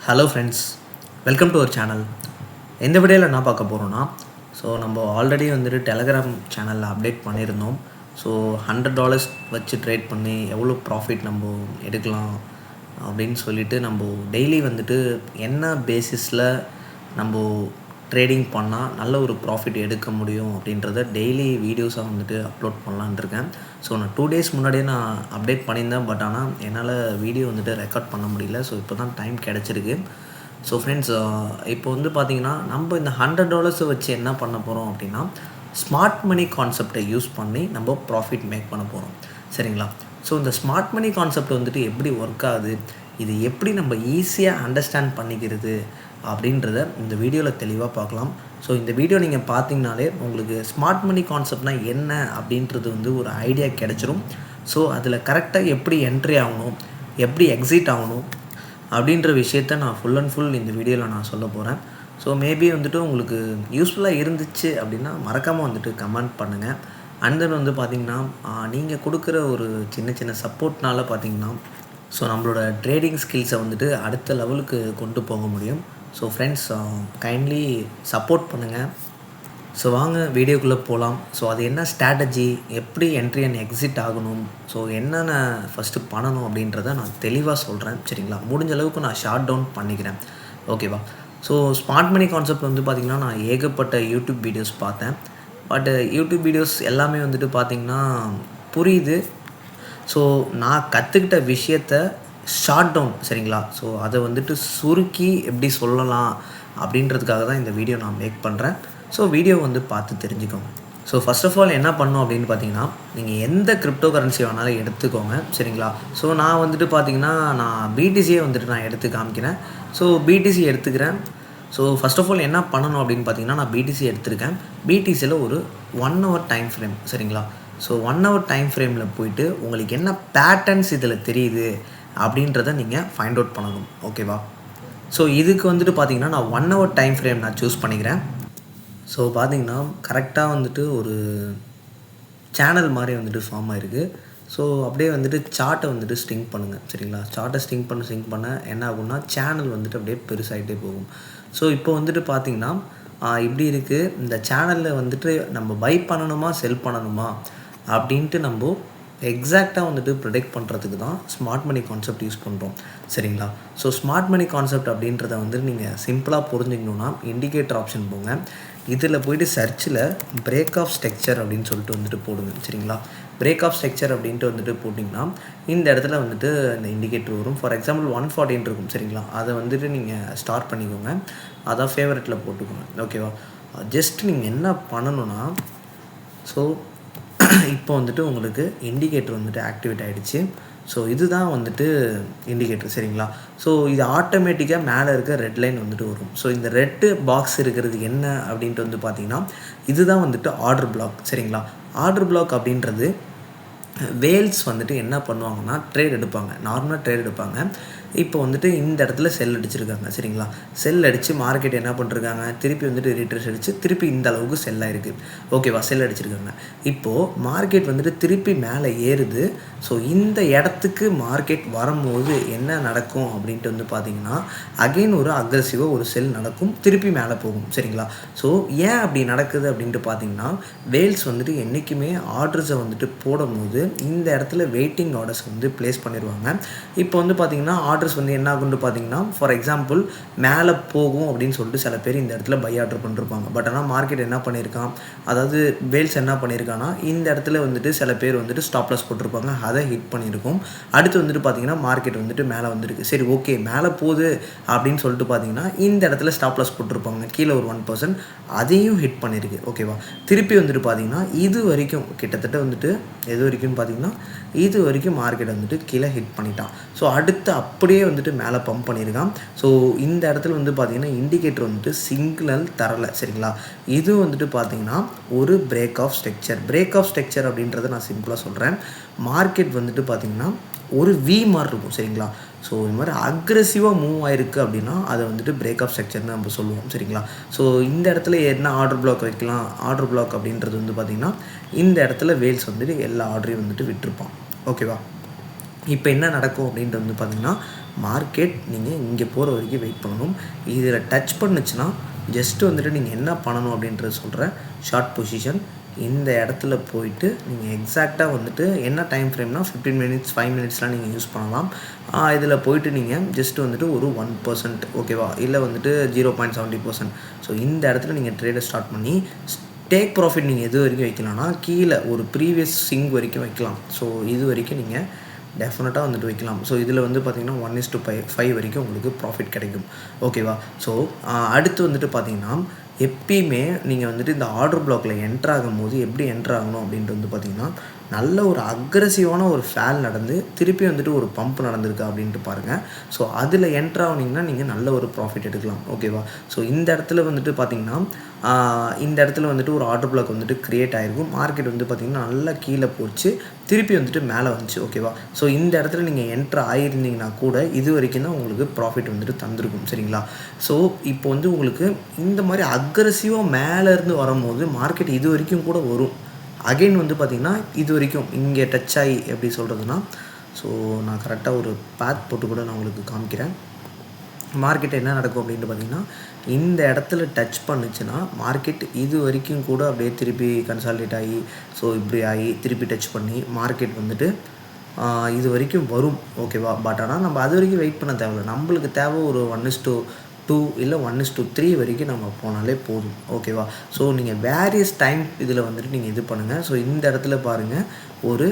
Hello friends, welcome to our channel. இந்த வீடியோவில் என்ன பார்க்க போகிறோன்னா, நம்ம ஆல்ரெடி வந்துட்டு டெலகிராம் சேனலில் அப்டேட் பண்ணியிருந்தோம். $100 வச்சு ட்ரேட் பண்ணி எவ்வளோ ப்ராஃபிட் நம்ம எடுக்கலாம் அப்படின்னு சொல்லிட்டு நம்ம டெய்லி வந்துட்டு என்ன பேசிஸில் நம்ம ட்ரேடிங் பண்ணால் நல்ல ஒரு ப்ராஃபிட் எடுக்க முடியும் அப்படின்றத டெய்லி வீடியோஸாக வந்துட்டு அப்லோட் பண்ணலான்னு இருக்கேன். நான் 2 days முன்னாடியே நான் அப்டேட் பண்ணியிருந்தேன். பட் ஆனால் என்னால் வீடியோ வந்துட்டு ரெக்கார்ட் பண்ண முடியல. இப்போ தான் டைம் கிடச்சிருக்கு. ஃப்ரெண்ட்ஸ், இப்போ வந்து பார்த்திங்கன்னா நம்ம இந்த $100 வச்சு என்ன பண்ண போகிறோம் அப்படின்னா, ஸ்மார்ட் மணி கான்செப்டை யூஸ் பண்ணி நம்ம ப்ராஃபிட் மேக் பண்ண போகிறோம். சரிங்களா? இந்த ஸ்மார்ட் மணி கான்செப்ட் வந்துட்டு எப்படி ஒர்க் ஆகுது, இது எப்படி நம்ம ஈஸியாக அண்டர்ஸ்டாண்ட் பண்ணிக்கிறது அப்படின்றத இந்த வீடியோவில் தெளிவாக பார்க்கலாம். இந்த வீடியோ நீங்கள் பார்த்தீங்கனாலே உங்களுக்கு ஸ்மார்ட் மணி கான்செப்ட்னால் என்ன அப்படின்றது வந்து ஒரு ஐடியா கிடச்சிரும். அதில் கரெக்டாக எப்படி என்ட்ரி ஆகணும், எப்படி எக்ஸிட் ஆகணும் அப்படின்ற விஷயத்த நான் ஃபுல் அண்ட் ஃபுல் இந்த வீடியோவில் நான் சொல்ல போகிறேன். மேபி வந்துட்டு உங்களுக்கு யூஸ்ஃபுல்லாக இருந்துச்சு அப்படின்னா மறக்காமல் வந்துட்டு கமெண்ட் பண்ணுங்கள். அண்ட் தென் வந்து பார்த்திங்கன்னா, நீங்கள் கொடுக்குற ஒரு சின்ன சின்ன சப்போர்ட்னால பார்த்திங்கன்னா நம்மளோட ட்ரேடிங் ஸ்கில்ஸை வந்துட்டு அடுத்த லெவலுக்கு கொண்டு போக முடியும். ஃப்ரெண்ட்ஸ், கைண்ட்லி சப்போர்ட் பண்ணுங்கள். வாங்க வீடியோக்குள்ளே போகலாம். அது என்ன ஸ்ட்ராட்டஜி, எப்படி என்ட்ரி அண்ட் எக்ஸிட் ஆகணும், என்னென்ன ஃபஸ்ட்டு பண்ணணும் அப்படின்றத நான் தெளிவாக சொல்கிறேன். சரிங்களா? முடிஞ்ச அளவுக்கு நான் ஷார்ட் டவுன் பண்ணிக்கிறேன். ஓகேவா? ஸ்மார்ட் மணி கான்செப்ட் வந்து பார்த்திங்கன்னா, நான் ஏகப்பட்ட யூடியூப் வீடியோஸ் பார்த்தேன். பட் யூடியூப் வீடியோஸ் எல்லாமே வந்துட்டு பார்த்திங்கன்னா புரியுது. நான் கற்றுக்கிட்ட விஷயத்த ஷார்ட் டவுன், சரிங்களா, அதை வந்துட்டு சுருக்கி எப்படி சொல்லலாம் அப்படின்றதுக்காக தான் இந்த வீடியோ நான் மேக் பண்ணுறேன். வீடியோ வந்து பார்த்து தெரிஞ்சுக்கோங்க. ஃபர்ஸ்ட் ஆஃப் ஆல் என்ன பண்ணணும் அப்படின்னு பார்த்தீங்கன்னா, நீங்கள் எந்த கிரிப்டோ கரன்சி வேணாலும் எடுத்துக்கோங்க. சரிங்களா? நான் வந்துட்டு பார்த்தீங்கன்னா, நான் பிடிசியை வந்துட்டு நான் எடுத்து காமிக்கிறேன். பிடிசி எடுத்துக்கிறேன். ஃபர்ஸ்ட் ஆஃப் ஆல் என்ன பண்ணணும் அப்படின்னு பார்த்தீங்கன்னா, நான் பிடிசி எடுத்திருக்கேன். பிடிசியில் ஒரு 1 hour டைம் ஃப்ரேம். சரிங்களா? 1 hour டைம் ஃப்ரேமில் போயிட்டு உங்களுக்கு என்ன பேட்டர்ன்ஸ் இதில் தெரியுது அப்படின்றத நீங்கள் ஃபைண்ட் அவுட் பண்ணணும். ஓகேவா? இதுக்கு வந்துட்டு பார்த்திங்கன்னா, நான் 1 hour டைம் ஃப்ரேம் நான் சூஸ் பண்ணிக்கிறேன். பார்த்திங்கன்னா கரெக்டாக வந்துட்டு ஒரு சேனல் மாதிரி வந்துட்டு ஃபார்ம் ஆகிருக்கு. அப்படியே வந்துட்டு சார்ட்டை வந்துட்டு ஸ்ட்ரிங் பண்ணுங்கள். சரிங்களா? சார்ட்டை ஸ்ட்ரிங் பண்ண என்ன ஆகும்னா, சேனல் வந்துட்டு அப்படியே பெருசாகிட்டே போகும். இப்போ வந்துட்டு பார்த்திங்கன்னா இப்படி இருக்குது. இந்த சேனலில் வந்துட்டு நம்ம பை பண்ணணுமா செல் பண்ணணுமா அப்படின்ட்டு நம்ம எக்ஸாக்டாக வந்துட்டு ப்ரிடிக்ட் பண்ணுறதுக்கு தான் ஸ்மார்ட் மணி கான்செப்ட் யூஸ் பண்ணுறோம். சரிங்களா? ஸ்மார்ட் மணி கான்செப்ட் அப்படின்றத வந்துட்டு நீங்கள் சிம்பிளாக புரிஞ்சுக்கணுன்னா இண்டிகேட்டர் ஆப்ஷன் போங்க. இதில் போய்ட்டு சர்ச்சில் பிரேக் ஆஃப் ஸ்ட்ரக்சர் அப்படின்னு சொல்லிட்டு வந்துட்டு போடுங்க. சரிங்களா? பிரேக் ஆஃப் ஸ்ட்ரக்சர் அப்படின்ட்டு வந்துட்டு போட்டிங்கன்னா இந்த இடத்துல வந்துட்டு இந்த இண்டிகேட்டர் வரும். ஃபார் எக்ஸாம்பிள் 114 இருக்கும். சரிங்களா? அதை வந்துட்டு நீங்கள் ஸ்டார்ட் பண்ணிக்கோங்க. அதான் ஃபேவரட்டில் போட்டுக்கோங்க. ஓகேவா? ஜஸ்ட் நீங்கள் என்ன பண்ணணுன்னா, இப்போ வந்துட்டு உங்களுக்கு இண்டிகேட்டர் வந்துட்டு ஆக்டிவேட் ஆகிடுச்சு. இதுதான் வந்துட்டு இண்டிகேட்டர். சரிங்களா? இது ஆட்டோமேட்டிக்காக மேலே இருக்க ரெட் லைன் வந்துட்டு வரும். இந்த ரெட்டு பாக்ஸ் இருக்கிறது என்ன அப்படின்ட்டு வந்து பார்த்திங்கன்னா, இதுதான் வந்துட்டு ஆர்டர் பிளாக். சரிங்களா? ஆர்டர் பிளாக் அப்படின்றது வேல்ஸ் வந்துட்டு என்ன பண்ணுவாங்கன்னா, ட்ரேட் எடுப்பாங்க. நார்மலாக ட்ரேட் எடுப்பாங்க. இப்போ வந்துட்டு இந்த இடத்துல செல் அடிச்சிருக்காங்க. சரிங்களா? செல் அடித்து மார்க்கெட் என்ன பண்ணிருக்காங்க, திருப்பி வந்துட்டு ரீட்ரேஸ் அடித்து திருப்பி இந்த அளவுக்கு செல் ஆகிருக்கு. ஓகேவா? செல் அடிச்சிருக்காங்க. இப்போது மார்க்கெட் வந்துட்டு திருப்பி மேலே ஏறுது. இந்த இடத்துக்கு மார்க்கெட் வரும்போது என்ன நடக்கும் அப்படின்ட்டு வந்து பார்த்திங்கன்னா, அகெயின் ஒரு அக்ரெசிவாக ஒரு செல் நடக்கும், திருப்பி மேலே போகும். சரிங்களா? ஏன் அப்படி நடக்குது அப்படின்ட்டு பார்த்திங்கன்னா, வேல்ஸ் வந்துட்டு என்றைக்குமே ஆர்டர்ஸை வந்துட்டு போடும்போது இந்த இடத்துல வெயிட்டிங் ஆர்டர்ஸ் வந்து ப்ளேஸ் பண்ணிடுவாங்க. இப்போ வந்து பார்த்திங்கன்னா ஆர்டர்ஸ் வந்து என்ன ஆகும்னு பார்த்திங்கன்னா, ஃபார் எக்ஸாம்பிள் மேலே போகும் அப்படின்னு சொல்லிட்டு சில பேர் இந்த இடத்துல பை ஆர்டர் பண்ணிருப்பாங்க. பட் ஆனால் மார்க்கெட் என்ன பண்ணியிருக்கான், அதாவது வேல்ஸ் என்ன பண்ணியிருக்கான்னா, இந்த இடத்துல வந்துட்டு சில பேர் வந்துட்டு ஸ்டாப் லாஸ் போட்டிருப்பாங்க, அதை ஹிட் பண்ணியிருக்கும். அடுத்து வந்துட்டு பார்த்திங்கன்னா மார்க்கெட் வந்துட்டு மேலே வந்துருக்கு. சரி, ஓகே, மேலே போகுது அப்படின்னு சொல்லிட்டு பார்த்திங்கன்னா இந்த இடத்துல ஸ்டாப் லாஸ் போட்டிருப்பாங்க, கீழே ஒரு 1%, அதையும் ஹிட் பண்ணியிருக்கு. ஓகேவா? திருப்பி வந்துட்டு பார்த்திங்கன்னா இது வரைக்கும் கிட்டத்தட்ட வந்துட்டு எது வரைக்கும் பார்த்திங்கன்னா இது வரைக்கும் மார்க்கெட் வந்துட்டு கீழே ஹிட் பண்ணிட்டான். அடுத்து அப்படியே வந்துட்டு மேலே பம்ப் பண்ணியிருக்கான். இந்த இடத்துல வந்து பார்த்திங்கன்னா இண்டிகேட்டர் வந்துட்டு சிக்னல் தரலை. சரிங்களா? இது வந்துட்டு பார்த்திங்கன்னா ஒரு பிரேக் ஆஃப் ஸ்ட்ரக்சர் அப்படின்றத நான் சிம்பிளாக சொல்கிறேன். மார்க்கெட் வந்துட்டு பார்த்திங்கன்னா ஒரு வி மாதிரி இருக்கும். சரிங்களா? இது மாதிரி அக்ரெசிவாக மூவ் ஆகிருக்கு அப்படின்னா அதை வந்துட்டு பிரேக் ஆஃப் ஸ்ட்ரக்சர்னு நம்ம சொல்லுவோம். சரிங்களா? இந்த இடத்துல என்ன ஆர்டர் பிளாக் வைக்கலாம், ஆர்டர் பிளாக் அப்படின்றது வந்து பார்த்திங்கன்னா இந்த இடத்துல வேல்ஸ் வந்துட்டு எல்லா ஆர்டரையும் வந்துட்டு விட்டுருப்பான். ஓகேவா? இப்போ என்ன நடக்கும் அப்படின்ட்டு வந்து பார்த்திங்கன்னா, மார்க்கெட் நீங்கள் இங்கே போகிற வரைக்கும் வெயிட் பண்ணணும். இதில் டச் பண்ணுச்சுன்னா ஜஸ்ட்டு வந்துட்டு நீங்கள் என்ன பண்ணணும் அப்படின்றத சொல்கிறேன். ஷார்ட் பொசிஷன் இந்த இடத்துல போயிட்டு நீங்கள் எக்ஸாக்டாக வந்துட்டு என்ன டைம் ஃப்ரேம்னா 15 மினிட்ஸ் 5 மினிட்ஸ்லாம் நீங்கள் யூஸ் பண்ணலாம். இதில் போயிட்டு நீங்கள் ஜஸ்ட் வந்துட்டு ஒரு 1% ஓகேவா, இல்லை வந்துட்டு 0.70%. ஸோ இந்த இடத்துல நீங்கள் ட்ரேடை ஸ்டார்ட் பண்ணி டேக் ப்ராஃபிட் நீங்கள் எது வரைக்கும் வைக்கலாம்னா கீழே ஒரு ப்ரீவியஸ் ஸ்விங் வரைக்கும் வைக்கலாம். ஸோ இது வரைக்கும் நீங்கள் டெஃபினட்டாக வந்துட்டு வைக்கலாம். ஸோ இதில் வந்து பார்த்திங்கன்னா 1:5 வரைக்கும் உங்களுக்கு ப்ராஃபிட் கிடைக்கும். ஓகேவா. ஸோ அடுத்து வந்துட்டு பார்த்திங்கன்னா எப்பயுமே நீங்கள் வந்துட்டு இந்த ஆர்டர் பிளாக்கில் என்ட்ரு ஆகும்போது எப்படி என்ட்ரு ஆகணும் அப்படின்ட்டு வந்து பார்த்திங்கன்னா, நல்ல ஒரு அக்ரெசிவான ஒரு ஃபேல் நடந்து திருப்பி வந்துட்டு ஒரு பம்ப் நடந்திருக்கா அப்படின்ட்டு பாருங்கள். ஸோ அதில் என்ட்ரு ஆகுனீங்கன்னா நீங்கள் நல்ல ஒரு ப்ராஃபிட் எடுக்கலாம். ஓகேவா. ஸோ இந்த இடத்துல வந்துட்டு பார்த்திங்கன்னா இந்த இடத்துல வந்துட்டு ஒரு ஆர்டர் பிளாக் வந்துட்டு க்ரியேட் ஆகிருக்கும். மார்க்கெட் வந்து பார்த்திங்கன்னா நல்லா கீழே போச்சு, திருப்பி வந்துட்டு மேலே வந்துச்சு. ஓகேவா. ஸோ இந்த இடத்துல நீங்கள் என்ட்ரு ஆகியிருந்தீங்கன்னா கூட இது வரைக்கும் தான் உங்களுக்கு ப்ராஃபிட் வந்துட்டு தந்திருக்கும். சரிங்களா. ஸோ இப்போ வந்து உங்களுக்கு இந்த மாதிரி அக்ரெசிவாக மேலேருந்து வரும்போது மார்க்கெட் இது வரைக்கும் கூட வரும். அகைன் வந்து பார்த்திங்கன்னா இது வரைக்கும் இங்கே டச் ஆகி எப்படி சொல்கிறதுனா, ஸோ நான் கரெக்டாக ஒரு பேத் போட்டு கூட நான் உங்களுக்கு காமிக்கிறேன். மார்க்கெட் என்ன நடக்கும் அப்படின்ட்டு பார்த்திங்கன்னா, இந்த இடத்துல டச் பண்ணுச்சுன்னா மார்க்கெட் இது வரைக்கும் கூட அப்படியே திருப்பி கன்சாலிடேட் ஆகி ஸோ இப்படி ஆகி திருப்பி டச் பண்ணி மார்க்கெட் வந்துட்டு இது வரைக்கும் வரும். ஓகேவா. பட் ஆனால் நம்ம அது வரைக்கும் வெயிட் பண்ண தேவையில்லை. நம்மளுக்கு தேவை ஒரு 1:2 இல்லை 1:3 வரைக்கும் நம்ம போனாலே போதும். ஓகேவா. ஸோ நீங்கள் வேரியஸ் டைம் இதில் வந்துட்டு நீங்கள் இது பண்ணுங்கள். ஸோ இந்த இடத்துல பாருங்கள் ஒரு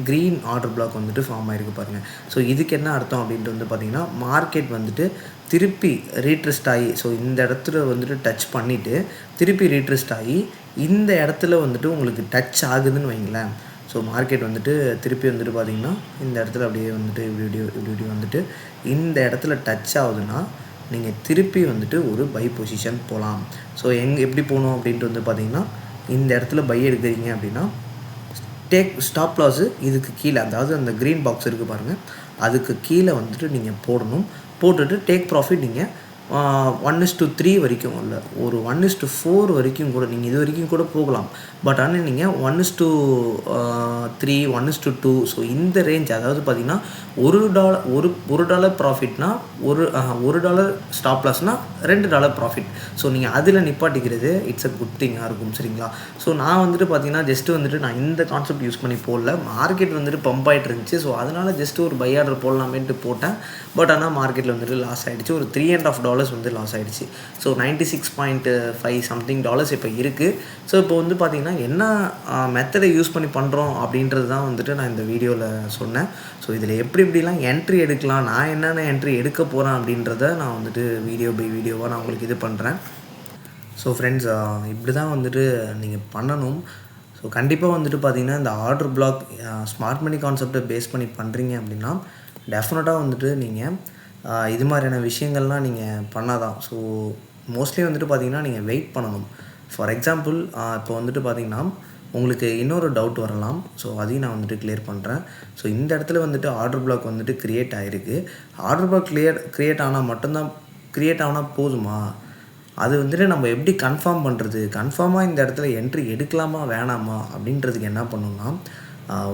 க்ரீன் ஆர்டர் பிளாக் வந்துட்டு ஃபார்ம் ஆகிருக்கு பாருங்கள். ஸோ இதுக்கு என்ன அர்த்தம் அப்படின்ட்டு வந்து பார்த்திங்கன்னா, மார்க்கெட் வந்துட்டு திருப்பி ரீட்ரெஸ்ட் ஆகி ஸோ இந்த இடத்துல வந்துட்டு டச் பண்ணிவிட்டு திருப்பி ரீட்ரெஸ்ட் ஆகி இந்த இடத்துல வந்துட்டு உங்களுக்கு டச் ஆகுதுன்னு வைங்களேன். ஸோ மார்க்கெட் வந்துட்டு திருப்பி வந்துட்டு பார்த்திங்கன்னா இந்த இடத்துல அப்படியே வந்துட்டு இப்படி வந்துட்டு இந்த இடத்துல டச் ஆகுதுன்னா நீங்கள் திருப்பி வந்துட்டு ஒரு பை பொசிஷன் போகலாம். ஸோ எப்படி போகணும் அப்படின்ட்டு வந்து பார்த்திங்கன்னா, இந்த இடத்துல பை எடுக்கிறீங்க அப்படின்னா ஸ்டாப் லாஸு இதுக்கு கீழே, அதாவது அந்த க்ரீன் பாக்ஸ் இருக்குது பாருங்கள், அதுக்கு கீழே வந்துட்டு நீங்கள் போடணும். போட்டுட்டு டேக் ப்ராஃபிட் நீங்கள் 1:3 வரைக்கும் இல்லை ஒரு 1:4 வரைக்கும் கூட நீங்கள் இது வரைக்கும் கூட போகலாம். பட் ஆனால் நீங்கள் 1:3 1:2 ஸோ இந்த ரேஞ்ச், அதாவது பார்த்திங்கன்னா $1 ப்ராஃபிட்னா $1 ஸ்டாப் லாஸ்னால் $2 ப்ராஃபிட். ஸோ நீங்கள் அதில் நிப்பாட்டிக்கிறது இட்ஸ் அ குட் திங்காக இருக்கும். சரிங்களா. ஸோ நான் வந்துட்டு பார்த்திங்கன்னா ஜஸ்ட்டு வந்துட்டு நான் இந்த கான்செப்ட் யூஸ் பண்ணி போடல. மார்க்கெட் வந்துட்டு பம்ப் ஆகிட்டு இருந்துச்சு. ஸோ அதனால் ஜஸ்ட்டு ஒரு பை ஆர்டர் போடலாமேன்ட்டு போட்டேன். பட் ஆனால் மார்க்கெட்டில் வந்துட்டு லாஸ் ஆகிடுச்சு. ஒரு $3.5 வந்து லாஸ் ஆகிடுச்சு. ஸோ $96.5 சம்திங் இப்போ இருக்குது. ஸோ இப்போ வந்து பார்த்திங்கன்னா என்ன மெத்தடை யூஸ் பண்ணி பண்ணுறோம் அப்படின்றது தான் வந்துட்டு நான் இந்த வீடியோவில் சொன்னேன். ஸோ இதில் எப்படிலாம் என்ட்ரி எடுக்கலாம், நான் என்னென்ன என்ட்ரி எடுக்க போகிறேன் அப்படின்றத நான் வந்துட்டு வீடியோ பை வீடியோவாக நான் உங்களுக்கு இது பண்ணுறேன். ஸோ ஃப்ரெண்ட்ஸ், இப்படி தான் வந்துட்டு நீங்கள் பண்ணணும். ஸோ கண்டிப்பாக வந்துட்டு பார்த்திங்கன்னா இந்த ஆர்டர் பிளாக் ஸ்மார்ட் மணி கான்செப்டை பேஸ் பண்ணி பண்ணுறீங்க அப்படின்னா டெஃபினட்டாக வந்துட்டு நீங்கள் இது மாதிரியான விஷயங்கள்லாம் நீங்கள் பண்ணாதான். ஸோ மோஸ்ட்லி வந்துட்டு பார்த்திங்கன்னா நீங்கள் வெயிட் பண்ணணும். ஃபார் எக்ஸாம்பிள் இப்போ வந்துட்டு பார்த்திங்கன்னா உங்களுக்கு இன்னொரு டவுட் வரலாம். ஸோ அதையும் நான் வந்துட்டு கிளியர் பண்ணுறேன். ஸோ இந்த இடத்துல வந்துட்டு ஆர்டர் பிளாக் வந்துட்டு க்ரியேட் ஆகிருக்கு. ஆர்டர் பிளாக் க்ரியேட் ஆனால் மட்டும்தான் க்ரியேட் ஆனால் போதுமா? அது வந்துட்டு நம்ம எப்படி கன்ஃபார்ம் பண்ணுறது? கன்ஃபார்மாக இந்த இடத்துல என்ட்ரி எடுக்கலாமா வேணாமா அப்படின்றதுக்கு என்ன பண்ணணும்னா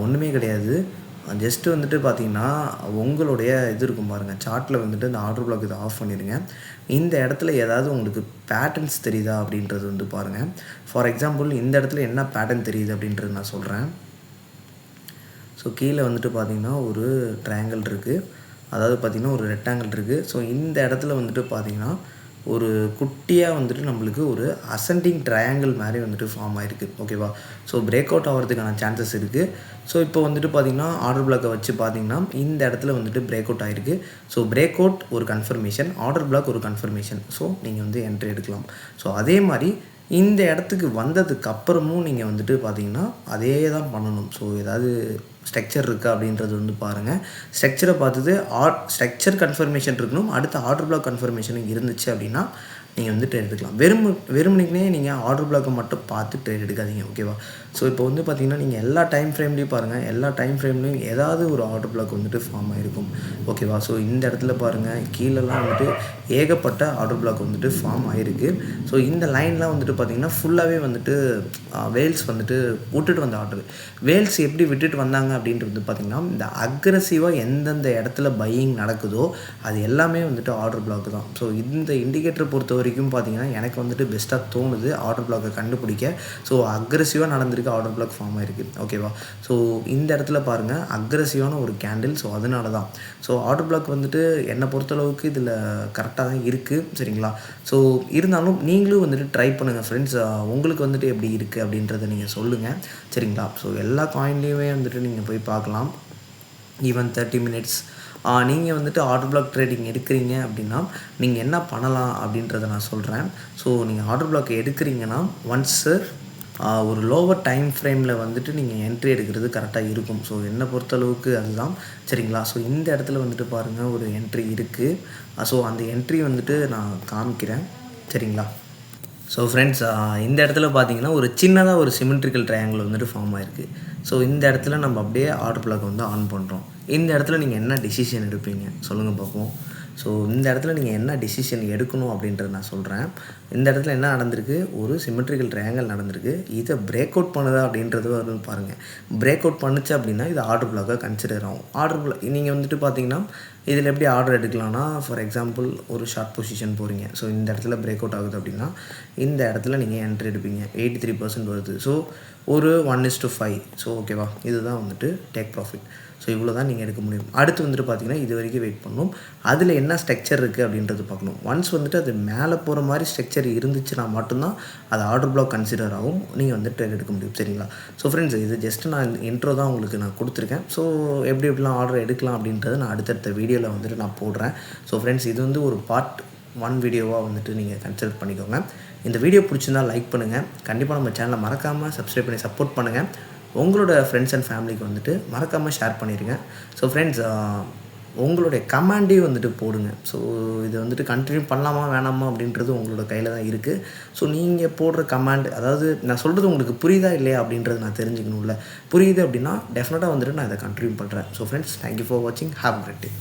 ஒன்றுமே கிடையாது. ஜஸ்ட்டு வந்துட்டு பார்த்திங்கன்னா உங்களுடைய இது இருக்கும் பாருங்கள், சார்ட்டில் வந்துட்டு இந்த ஆர்டர் பிளாக் இதை ஆஃப் பண்ணிடுங்க. இந்த இடத்துல ஏதாவது உங்களுக்கு பேட்டர்ன்ஸ் தெரியுதா அப்படின்றது வந்து பாருங்கள். ஃபார் எக்ஸாம்பிள் இந்த இடத்துல என்ன பேட்டர்ன் தெரியுது அப்படின்றது நான் சொல்கிறேன். ஸோ கீழே வந்துட்டு பார்த்திங்கன்னா ஒரு ட்ரையாங்கிள் இருக்குது, அதாவது பார்த்திங்கன்னா ஒரு ரெக்டாங்கிள் இருக்குது. ஸோ இந்த இடத்துல வந்துட்டு பார்த்திங்கன்னா ஒரு குட்டியாக வந்துட்டு நம்மளுக்கு ஒரு அசெண்டிங் ட்ரையாங்கிள் மாதிரி வந்துட்டு ஃபார்ம் ஆகிருக்கு. ஓகேவா. ஸோ பிரேக் அவுட் ஆகிறதுக்கான சான்சஸ் இருக்குது. ஸோ இப்போ வந்துட்டு பார்த்திங்கன்னா ஆர்டர் பிளாக்கை வச்சு பார்த்திங்கன்னா இந்த இடத்துல வந்துட்டு பிரேக் அவுட் ஆகிருக்கு. ஸோ பிரேக் அவுட் ஒரு கன்ஃபர்மேஷன், ஆர்டர் பிளாக் ஒரு கன்ஃபர்மேஷன். ஸோ நீங்கள் வந்து என்ட்ரி எடுக்கலாம். ஸோ அதே மாதிரி இந்த இடத்துக்கு வந்ததுக்கு அப்புறமும் நீங்கள் வந்துட்டு பார்த்திங்கன்னா அதே தான் பண்ணணும். ஸோ ஏதாவது ஸ்ட்ரக்சர் இருக்கா அப்படின்றது வந்து பாருங்கள். ஸ்ட்ரக்சரை பார்த்துட்டு ஸ்ட்ரக்சர் கன்ஃபர்மேஷன் இருக்கணும், அடுத்த ஆர்டர் பிளாக் கன்ஃபர்மேஷனும் இருந்துச்சு அப்படின்னா நீங்கள் வந்து ட்ரேட் எடுக்கலாம். வெறுமனே நீங்கள் ஆர்டர் பிளாக்கை மட்டும் பார்த்து ட்ரேட் எடுக்காதீங்க, ஓகேவா? ஸோ இப்போ வந்து பார்த்தீங்கன்னா நீங்கள் எல்லா டைம் ஃப்ரேம்லேயும் பாருங்கள், எல்லா டைம் ஃப்ரேம்லேயும் ஏதாவது ஒரு ஆர்டர் பிளாக் வந்துட்டு ஃபார்ம் ஆகிருக்கும், ஓகேவா? ஸோ இந்த இடத்துல பாருங்கள், கீழெல்லாம் வந்துட்டு ஏகப்பட்ட ஆர்டர் பிளாக் வந்துட்டு ஃபார்ம் ஆகிருக்கு. ஸோ இந்த லைன்லாம் வந்துட்டு பார்த்திங்கன்னா ஃபுல்லாகவே வந்துட்டு வேல்ஸ் வந்துட்டு விட்டுட்டு வந்த ஆர்டர். வேல்ஸ் எப்படி விட்டுட்டு வந்தாங்க அப்படின்றது பார்த்திங்கன்னா, இந்த அக்ரெசிவாக எந்தெந்த இடத்துல பையிங் நடக்குதோ அது எல்லாமே வந்துட்டு ஆர்டர் பிளாக் தான். ஸோ இந்த இண்டிகேட்டரை பொறுத்த வரைக்கும் பார்த்திங்கன்னா எனக்கு வந்துட்டு பெஸ்ட்டாக தோணுது ஆர்டர் பிளாக்கை கண்டுபிடிக்க. ஸோ அக்ரெசிவாக நடந்திருக்கு, ஆர்டர் பிளாக் ஃபார்ம் ஆகிருக்கு, ஓகேவா? ஸோ இந்த இடத்துல பாருங்கள், அக்ரெசிவான ஒரு கேண்டில். ஸோ அதனால தான் ஸோ ஆர்டர் பிளாக் வந்துட்டு என்னை பொறுத்தளவுக்கு இதில் கரெக்டாக தான் இருக்குது, சரிங்களா? ஸோ இருந்தாலும் நீங்களும் வந்துட்டு ட்ரை பண்ணுங்கள் ஃப்ரெண்ட்ஸ். உங்களுக்கு வந்துட்டு எப்படி இருக்குது அப்படின்றத நீங்கள் சொல்லுங்கள், சரிங்களா? ஸோ எல்லா காயின்லேயுமே வந்துட்டு நீங்கள் போய் பார்க்கலாம். ஈவன் 30 மினிட்ஸ் நீங்கள் வந்துட்டு ஆர்டர் பிளாக் ட்ரேடிங் எடுக்கிறீங்க அப்படின்னா நீங்கள் என்ன பண்ணலாம் அப்படின்றத நான் சொல்கிறேன். ஸோ நீங்கள் ஆர்டர் பிளாக் எடுக்கிறீங்கன்னா ஒன்ஸு ஒரு லோவர் டைம் ஃப்ரேமில் வந்துட்டு நீங்கள் என்ட்ரி எடுக்கிறது கரெக்டாக இருக்கும். ஸோ என்னை பொறுத்தளவுக்கு அதுதான், சரிங்களா? ஸோ இந்த இடத்துல வந்துட்டு பாருங்கள், ஒரு என்ட்ரி இருக்குது. ஸோ அந்த என்ட்ரி வந்துட்டு நான் காமிக்கிறேன், சரிங்களா? ஸோ ஃப்ரெண்ட்ஸ், இந்த இடத்துல பார்த்தீங்கன்னா ஒரு சின்னதாக ஒரு சிமெட்ரிக்கல் ட்ரையாங்கிள் வந்துட்டு ஃபார்ம் ஆகிருக்கு. ஸோ இந்த இடத்துல நம்ம அப்படியே ஆர்டர் பிளாக் வந்து ஆன் பண்ணுறோம். இந்த இடத்துல நீங்கள் என்ன டிசிஷன் எடுப்பீங்க சொல்லுங்கள் பார்ப்போம். ஸோ இந்த இடத்துல நீங்கள் என்ன டிசிஷன் எடுக்கணும் அப்படின்றத நான் சொல்கிறேன். இந்த இடத்துல என்ன நடந்திருக்கு, ஒரு சிமெட்ரிக்கல் ட்ரையாங்கிள் நடந்திருக்கு. இதை பிரேக் அவுட் பண்ணுதா அப்படின்றது வந்து பாருங்கள். பிரேக் அவுட் பண்ணுச்சு அப்படின்னா இது ஆர்டர் பிளாக்காக கன்சிடர் ஆகும். ஆர்டர் பிளாக் நீங்கள் வந்துட்டு பார்த்தீங்கன்னா இதில் எப்படி ஆர்டர் எடுக்கலாம்னா, ஃபார் எக்ஸாம்பிள் ஒரு ஷார்ட் பொசிஷன் போகிறீங்க. ஸோ இந்த இடத்துல பிரேக் அவுட் ஆகுது அப்படின்னா இந்த இடத்துல நீங்கள் என்ட்ரி எடுப்பீங்க. 83% வருது. ஸோ ஒரு 1:5. ஸோ ஓகேவா, இதுதான் வந்துட்டு டேக் ப்ராஃபிட். ஸோ இவ்வளோ தான் நீங்கள் எடுக்க முடியும். அடுத்து வந்துட்டு பார்த்தீங்கன்னா இது வரைக்கும் வெயிட் பண்ணணும். அதில் என்ன ஸ்ட்ரக்சர் இருக்குது அப்படின்றது பார்க்கணும். ஒன்ஸ் வந்துட்டு அது மேலே போகிற மாதிரி ஸ்ட்ரக்சர் இருந்துச்சுன்னா மட்டும்தான் அது ஆர்டர் பிளாக் கன்சிடர் ஆகும், நீங்கள் வந்து ட்ரேட் எடுக்க முடியும், சரிங்களா? ஸோ ஃப்ரெண்ட்ஸ், இது ஜஸ்ட்டு நான் இன்ட்ரோ தான் உங்களுக்கு நான் கொடுத்துருக்கேன். ஸோ எப்படி எப்படிலாம் ஆர்டர் எடுக்கலாம் அப்படின்றத நான் அடுத்தடுத்த வீடியோவில் வந்துட்டு நான் போடுறேன். ஸோ ஃப்ரெண்ட்ஸ், இது வந்து ஒரு பார்ட் 1 வீடியோவாக வந்துட்டு நீங்கள் கன்சிடர் பண்ணிக்கோங்க. இந்த வீடியோ பிடிச்சிருந்தால் லைக் பண்ணுங்கள். கண்டிப்பாக நம்ம சேனலை மறக்காமல் சப்ஸ்கிரைப் பண்ணி சப்போர்ட் பண்ணுங்கள். உங்களோட ஃப்ரெண்ட்ஸ் அண்ட் ஃபேமிலிக்கு வந்துட்டு மறக்காமல் ஷேர் பண்ணிடுங்க. ஸோ ஃப்ரெண்ட்ஸ், உங்களுடைய கமெண்டையும் வந்துட்டு போடுங்க. ஸோ இது வந்துட்டு கண்டினியூ பண்ணலாமா வேணாமா அப்படின்றது உங்களோட கையில் தான் இருக்குது. ஸோ நீங்கள் போடுற கமெண்ட், அதாவது நான் சொல்கிறது உங்களுக்கு புரியுதா இல்லையா அப்படின்றது நான் தெரிஞ்சுக்கணும்ல. புரியுது அப்படின்னா டெஃபினட்டாக வந்துட்டு நான் இதை கண்டினியூ பண்ணுறேன். ஸோ ஃப்ரெண்ட்ஸ், தேங்க்யூ ஃபார் வாட்சிங். Have a great day.